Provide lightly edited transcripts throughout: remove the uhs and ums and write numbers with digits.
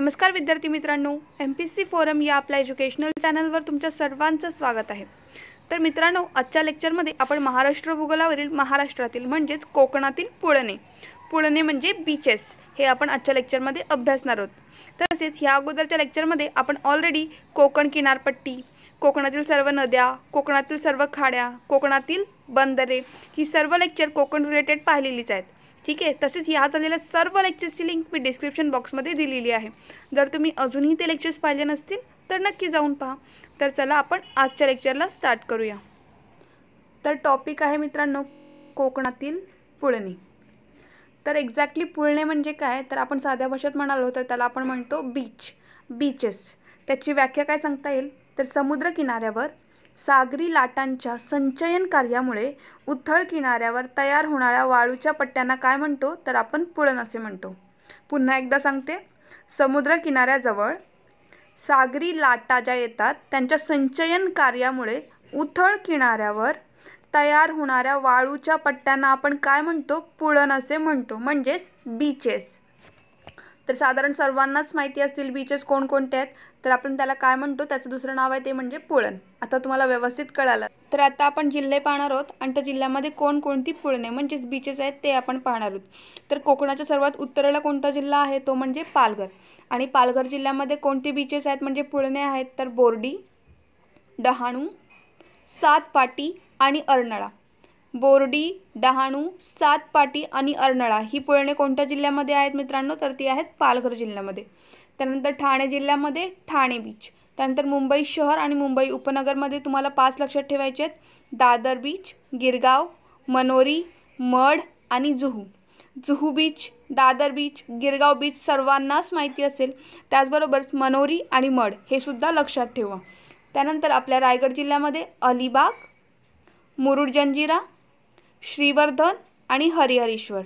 नमस्कार विद्यार्थी मित्रांनो, MPSC फोरम या आपल्या एज्युकेशनल चॅनलवर तुमच्या सर्वांचं स्वागत आहे। तर मित्रांनो, आजच्या लेक्चरमध्ये आपण महाराष्ट्र भूगोलावरील महाराष्ट्रातील म्हणजेच कोकणातील पुळणे म्हणजे बीचेस हे आपण आजच्या लेक्चरमध्ये अभ्यासणार आहोत। तसेच या अगोदरच्या लेक्चरमध्ये आपण ऑलरेडी कोकण किनारपट्टी, कोकणातील सर्व नद्या, कोकणातील सर्व खाड्या, कोकणातील बंदरे ही सर्व लेक्चर कोकण रिलेटेड पाहिलेलीच आहेत। ठीक आहे, तसेच या झालेल्या सर्व लेक्चर्सची लिंक मी डिस्क्रिप्शन बॉक्समध्ये दिलेली आहे। जर तुम्ही अजूनही ते लेक्चर्स पाहिले नसतील तर नक्की जाऊन पहा। तर चला आपण आजच्या लेक्चरला स्टार्ट करूया। तर टॉपिक आहे मित्रांनो कोकणातील पुळणे। तर एक्झॅक्टली पुळणे म्हणजे काय, तर आपण साध्या भाषेत म्हणालो तर त्याला आपण म्हणतो बीचेस। त्याची व्याख्या काय सांगता येईल, तर समुद्र किनाऱ्यावर सागरी लाटांच्या संचयन कार्यामुळे उथळ किनाऱ्यावर तयार होणाऱ्या वाळूच्या पट्ट्यांना काय म्हणतो, तर आपण पुळण असे म्हणतो। पुन्हा एकदा सांगते, समुद्र किनाऱ्याजवळ सागरी लाटा ज्या येतात त्यांच्या संचयन कार्यामुळे उथळ किनाऱ्यावर तयार होणाऱ्या वाळूच्या पट्ट्यांना आपण काय म्हणतो, पुळण असे म्हणतो, म्हणजेच बीचेस। तर साधारण सर्वांनाच माहिती असतील बीचेस कोणकोणते आहेत, तर आपण त्याला काय म्हणतो, त्याचं दुसरं नाव आहे ते म्हणजे पुळण। आता तुम्हाला व्यवस्थित कळालं। तर आता आपण जिल्हे पाहणार आहोत आणि त्या जिल्ह्यामध्ये कोणकोणती पुळणे म्हणजेच बीचेस आहेत ते आपण पाहणार आहोत। तर कोकणाच्या सर्वात उत्तरेला कोणता जिल्हा आहे, तो म्हणजे पालघर। आणि पालघर जिल्ह्यामध्ये कोणते बीचेस आहेत म्हणजे पुळणे आहेत, तर बोर्डी, डहाणू, सातपाटी आणि अर्नाळा। बोर्डी, डहाणू, सातपाटी आणि अर्नाळा ही पुळणे कोणत्या जिल्ह्यामध्ये आहेत मित्रांनो, तर ती आहेत पालघर जिल्ह्यामध्ये। त्यानंतर ठाणे जिल्ह्यामध्ये ठाणे बीच। त्यानंतर मुंबई शहर आणि मुंबई उपनगरमध्ये तुम्हाला 5 लक्षात ठेवायचे आहेत, दादर बीच, गिरगाव, मनोरी, मढ आणि Juhu beach, Dadar beach, Girgaon beach सर्वांनाच माहिती असेल। त्याचबरोबर मनोरी आणि मढ हे सुद्धा लक्षात ठेवा। त्यानंतर आपल्या रायगड जिल्ह्यामध्ये अलिबाग, मुरुड जंजिरा, श्रीवर्धन आणि हरिहरेश्वर।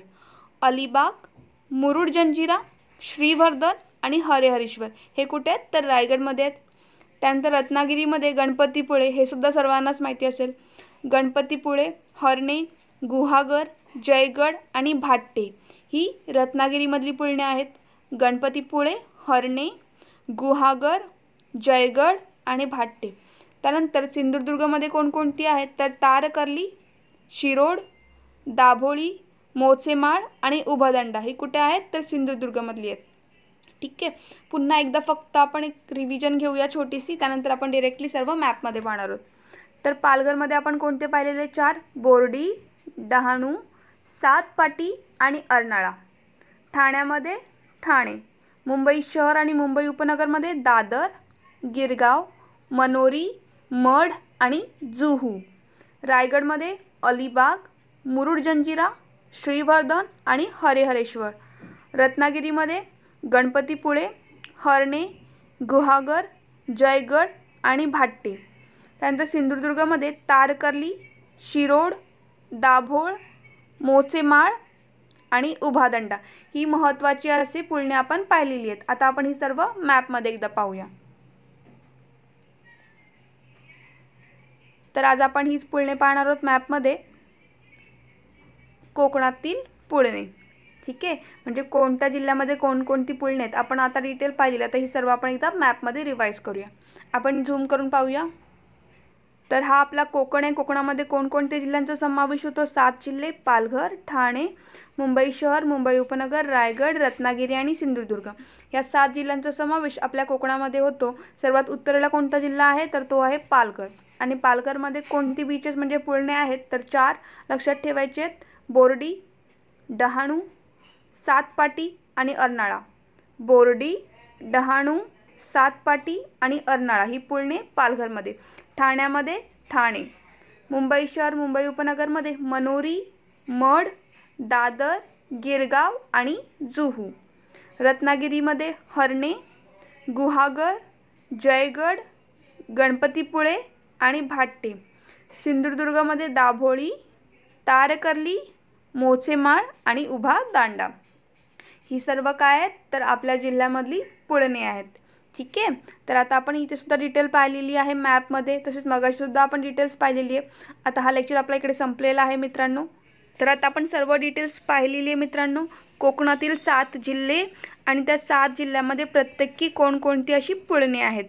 अलिबाग, मुरुड जंजिरा, श्रीवर्धन आणि हरिहरेश्वर हे कुठे आहेत, तर रायगडमध्ये आहेत। त्यानंतर रत्नागिरीमध्ये गणपतीपुळे हे सुद्धा सर्वांनाच माहिती असेल। गणपतीपुळे, हरणे, गुहागर, जयगड आणि भाट्टे ही रत्नागिरीमधली पुळणे आहेत। गणपतीपुळे, हरणे, गुहागर, जयगड आणि भाट्टे। त्यानंतर सिंधुदुर्गमध्ये कोणकोणती आहेत, तर तारकर्ली, शिरोड, दाभोळी, मोचेमाळ आणि उभदंडा ही कुठे आहेत, तर सिंधुदुर्गमधली आहेत। ठीक आहे, पुन्हा एकदा फक्त आपण एक रिव्हिजन घेऊया छोटीशी, त्यानंतर आपण डायरेक्टली सर्व मॅपमध्ये पाहणार आहोत। तर पालघरमध्ये आपण कोणते पाहिलेले, 4, बोर्डी, डहाणू, सातपाटी आणि अर्नाळा। ठाण्यामध्ये ठाणे, मुंबई शहर आणि मुंबई उपनगरमध्ये दादर, गिरगाव, मनोरी, मढ आणि जुहू। रायगडमध्ये अलिबाग, मुरुड जंजिरा, श्रीवर्धन आणि हरिहरेश्वर। रत्नागिरीमध्ये गणपतीपुळे, हरणे, गुहागर, जयगड आणि भाट्टे। त्यानंतर सिंधुदुर्गमध्ये तारकर्ली, शिरोड, दाभोळ, मोचेमाळ आणि उभदंडा ही महत्त्वाची अशी पुळणे आपण पाहिलेली आहेत। आता आपण ही सर्व मॅपमध्ये एकदा पाहूया। तर आज आपण हीच पुळणे पाहणार आहोत मॅपमध्ये, कोकणातील पुळणे। ठीक आहे, म्हणजे कोणत्या जिल्ह्यामध्ये कोणकोणती पुळणे आहेत आपण आता डिटेल पाहिलेली आहे। तर ही सर्व आपण एकदा मॅपमध्ये रिवाइज करूया। आपण झूम करून पाहूया। तर हा आपला कोकण आहे। कोकणामध्ये कोणकोणत्या जिल्ह्यांचा समावेश होतो, 7 जिल्हे, पालघर, ठाणे, मुंबई शहर, मुंबई उपनगर, रायगड, रत्नागिरी आणि सिंधुदुर्ग या 7 जिल्ह्यांचा समावेश आपल्या कोकणामध्ये होतो। सर्वात उत्तरेला कोणता जिल्हा आहे, तर तो आहे पालघर। आणि पालघरमध्ये कोणती बीचेस म्हणजे पुळणे आहेत, तर 4 लक्षात ठेवायचे आहेत, बोर्डी, डहाणू, सातपाटी आणि अर्नाळा। बोर्डी, डहाणू, सातपाटी आणि अर्नाळा ही पुळणे पालघरमध्ये। ठाण्यामध्ये ठाणे, मुंबई शहर मुंबई उपनगरमध्ये मनोरी, मढ, दादर, गिरगाव आणि जुहू। रत्नागिरीमध्ये हरणे, गुहागर, जयगड, गणपतीपुळे आणि भाट्टे। सिंधुदुर्गमध्ये दाभोळी, तारकर्ली, मोचेमाळ आणि उभदंडा ही सर्व काय आहेत, तर आपल्या जिल्ह्यामधली पुळणे आहेत। ठीक आहे, तर आता आपण इथे सुद्धा डिटेल पाहिलेली आहे मॅपमध्ये, तसेच मगाशी सुद्धा आपण डिटेल्स पाहिलेली आहे। आता हा लेक्चर आपल्या इकडे संपलेला आहे मित्रांनो। तर आता आपण सर्व डिटेल्स पाहिलेली आहे मित्रांनो. कोकणातील 7 जिल्हे आणि त्या 7 जिल्ह्यामध्ये प्रत्येकी कोणकोणती अशी पुळणे आहेत.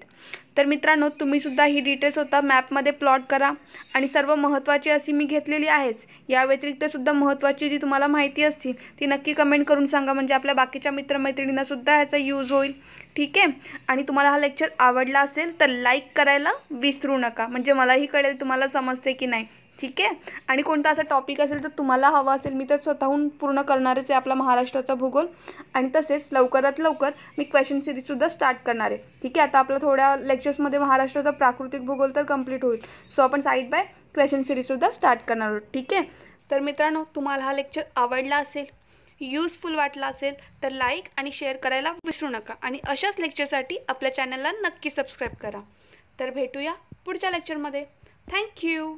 तर मित्रांनो, तुम्ही सुद्धा ही डिटेल्स स्वतः मॅपमध्ये प्लॉट करा आणि सर्व महत्त्वाची अशी मी घेतलेली आहेच. या व्यतिरिक्त सुद्धा महत्त्वाची जी तुम्हाला माहिती असतील ती नक्की कमेंट करून सांगा, म्हणजे आपल्या बाकीच्या मित्रमैत्रिणींना सुद्धा ह्याचा यूज होईल. ठीक आहे. आणि तुम्हाला हा लेक्चर आवडला असेल तर लाईक करायला विसरू नका, म्हणजे मलाही कळेल तुम्हाला समजते की नाही. ठीक आहे. आणि कोणता असा टॉपिक असेल तर तुम्हाला हवा असेल, मी तर स्वतःहून पूर्ण करणारच आहे आपला महाराष्ट्राचा भूगोल. आणि तसेच लवकरात लवकर मी क्वेश्चन सिरीजसुद्धा स्टार्ट करणार आहे. ठीक आहे. आता आपलं थोड्या लेक्चर्समध्ये महाराष्ट्राचा प्राकृतिक भूगोल तर कंप्लीट होईल. सो आपण साईड बाय क्वेश्चन सिरीजसुद्धा स्टार्ट करणार आहोत. ठीक आहे. तर मित्रांनो, तुम्हाला हा लेक्चर आवडला असेल, यूजफुल वाटला असेल तर लाईक आणि शेअर करायला विसरू नका. आणि अशाच लेक्चरसाठी आपल्या चॅनलला नक्की सबस्क्राईब करा. तर भेटूया पुढच्या लेक्चरमध्ये. थँक्यू.